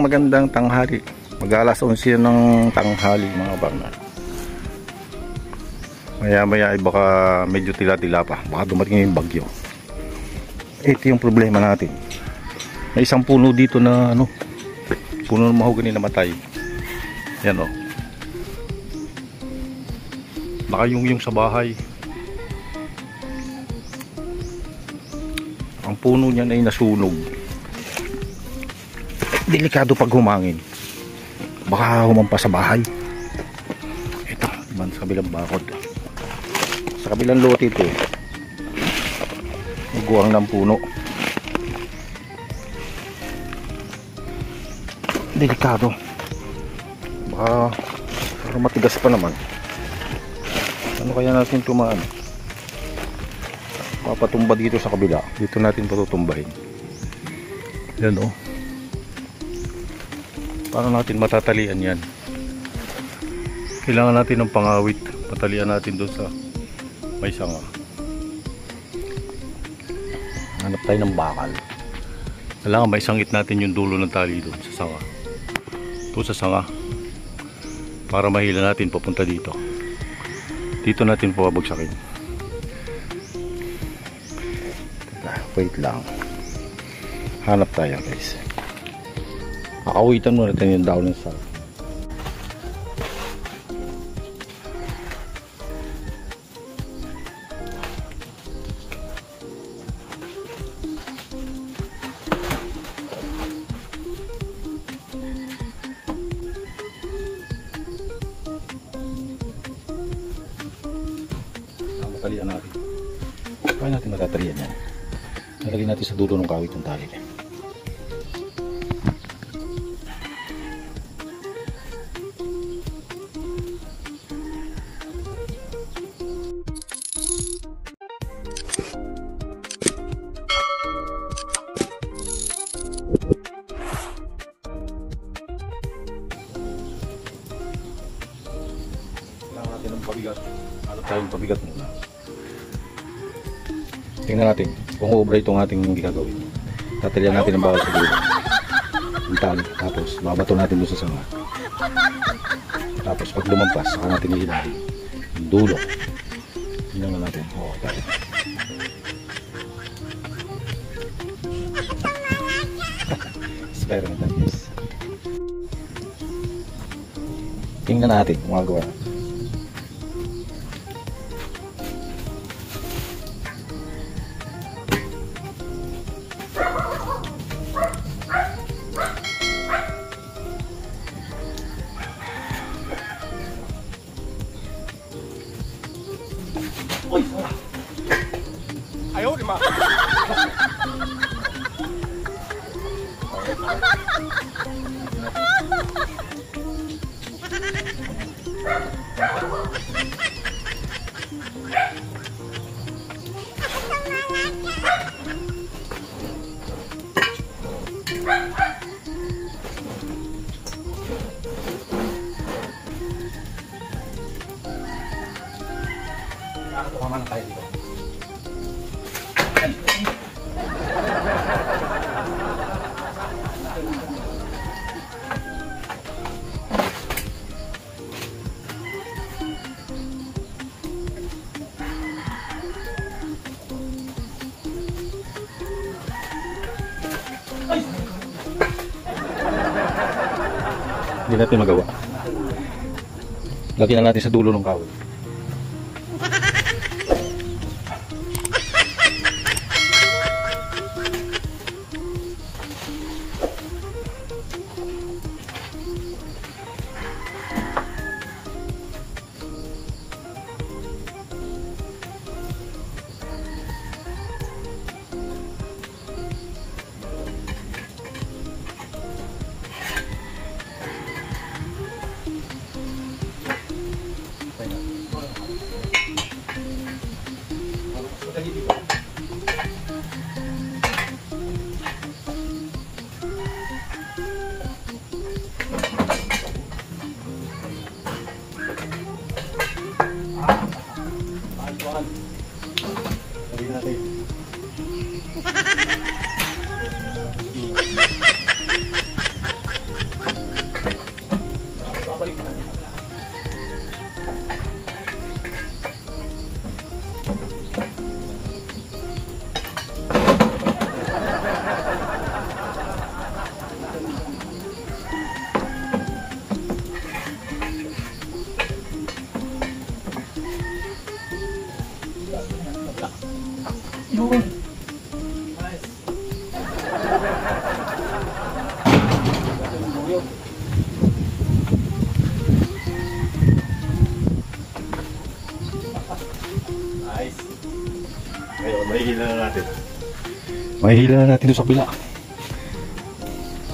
Magandang tanghali. Mag-alas 11 ng tanghali mga partner. Maya ay baka medyo tila-tila pa. Baka dumating yung bagyo. Ito yung problema natin. May isang puno dito na puno ng mahogany na matay. Yan o. Nakayungyung sa bahay. Ang puno niyan ay nasunog. Delikado pag humangin, baka humampa sa bahay. Ito naman sa kabilang bakod, sa kabilang lote ito, guwang ng puno. Delikado, baka matigas pa naman. Ano kaya natin tumaan? Papatumba dito sa kabila. Dito natin patutumbahin. Yan o. Paano natin matatalian yan? Kailangan natin ng pangawit. Patalian natin doon sa may sanga. Hanap tayo ng bakal. Kailangan maisangit natin yung dulo ng tali doon sa sanga. Doon sa sanga. Para mahila natin papunta dito. Dito natin pabagsakin. Wait lang. Hanap tayo guys. Akawitan mo natin yung daon ng sanga. Matalian natin. Kaya natin matatalian yan. Nalagyan natin sa dulo ng kawit ng tali. Ng pabigat. Hanap tayong pabigat muna. Tingnan natin kung ubra itong ating gagawin. Tatalian natin ang bawal sa dulo. Ang tali. Tapos babato natin doon sa sanga. Tapos pag lumampas, saka natin ihilahin yung dulo. Tingnan natin. Tayo. Spare natin guys. Tingnan natin kung magawa. Ayaw, di ba? Tama na tayo dito. Hindi natin magawa. Lagyan na natin sa dulo ng kahoy. Yun. Nice. Ngayon, mahihila na natin. Mahihila na natin doon sa kabila.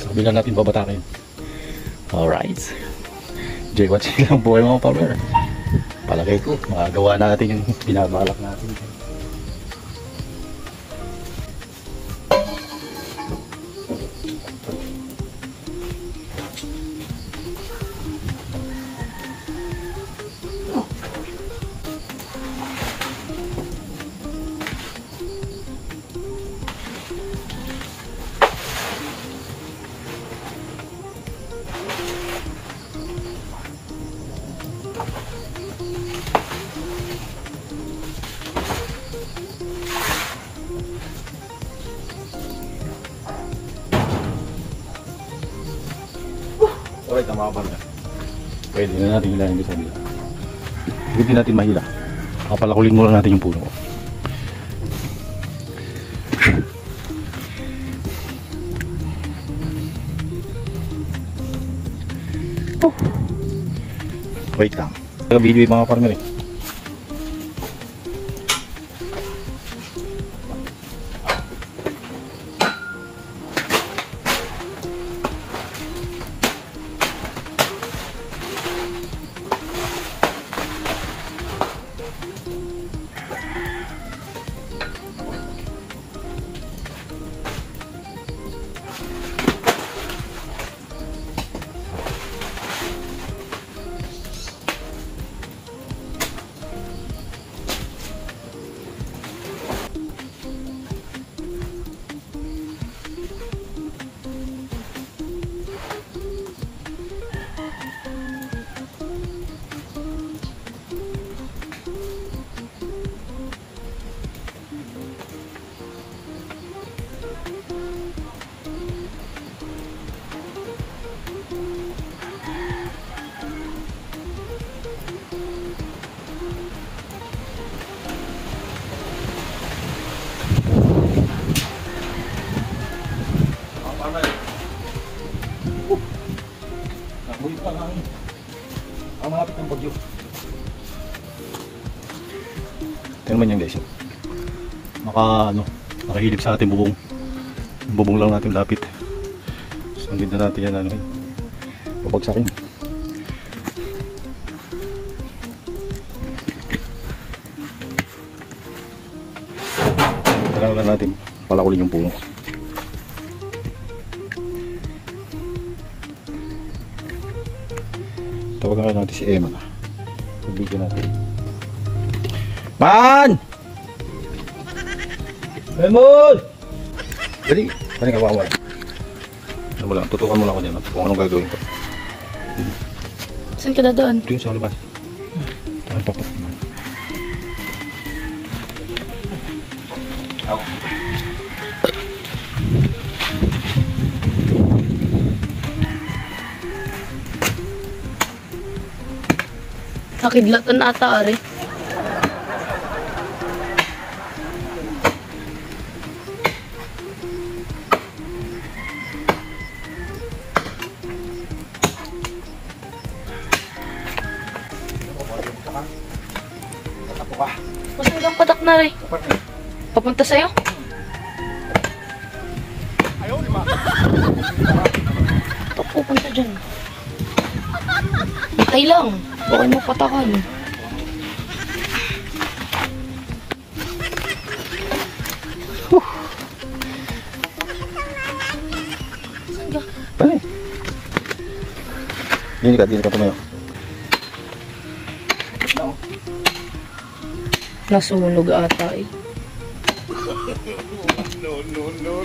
Sa kabila natin babatakin. Alright. Enjoy watching lang po kayo mga farmer. Palagay ko, magagawa natin yung binabalak natin. Alright, tama ka pa na. Pwede na natin hilahin dito sa bila. Hindi natin mahila. Kapalakulin muna natin yung puno. Wait lang. Nag-video yung mga farmer eh. Ang malapit ng bagyo. Tingnan mo yan guys. Nakahilip sa ating bubong. Yung bubong lang natin lapit. So, ang ganda natin yan babagsakin. Kailangan lang natin palakulin yung puno. Tawagan natin si Emma na. Pabigyan natin. Man! Emon! Dali! Paano ka wawala? Ano mo lang, tutukan mo lang ako dyan kung anong gagawin ko. Saan ka dadaan? Ito yung sa labas. Tahan papat naman. Ako. Nakidlatan ata ari. Mas hanggang patak na rin. Papunta sa'yo? Ayaw, lima. Ito pupunta dyan. Hintay lang. Baka mo patakan. Saan ka? Bale. Dini ka tumayo. Nasunog ata eh. No.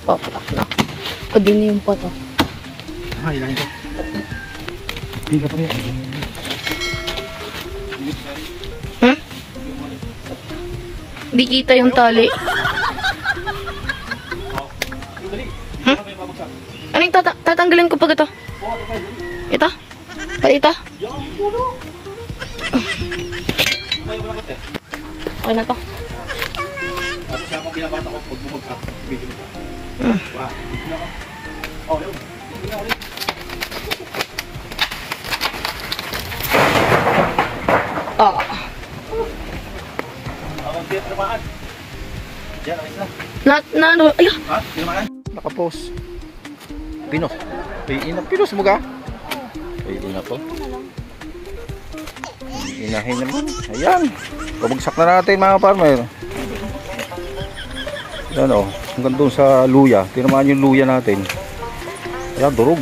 Papatak na. Pwede na yung pato. Ay, lang ito. Hindi ka pa yan. Ha? Di kita yung tali. Hmm? Ano yung tatanggalin ko pag ito? Ito? Pati ito? Okay na to. Ah. Lahat na ano? Ay, Nakapost. Pinos. Pinos mo ka? Ina po. Inahin naman. Ayan. Pabagsak na natin mga farmer. Yan o. Hanggang doon sa luya. Tinamaan yung luya natin. Ayan, durog.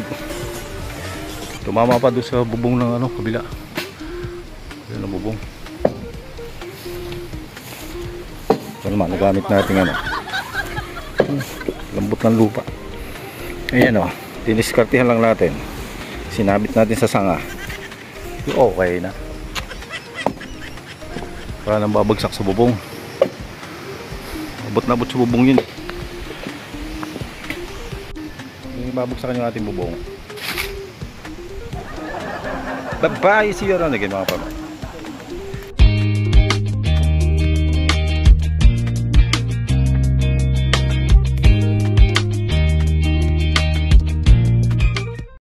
Tumama pa doon sa bubong ng ano, kabila. Ayan ang bubong. Ito naman, nagamit natin ano. Lambot ng lupa. Ayan o. Diniskartihan lang natin. Sinabit natin sa sanga. Okay na. Para nang babagsak sa bubong. Abot na abot sa bubong yun. Babagsakan yung ating bubong. Bye bye. See you around again mga pala.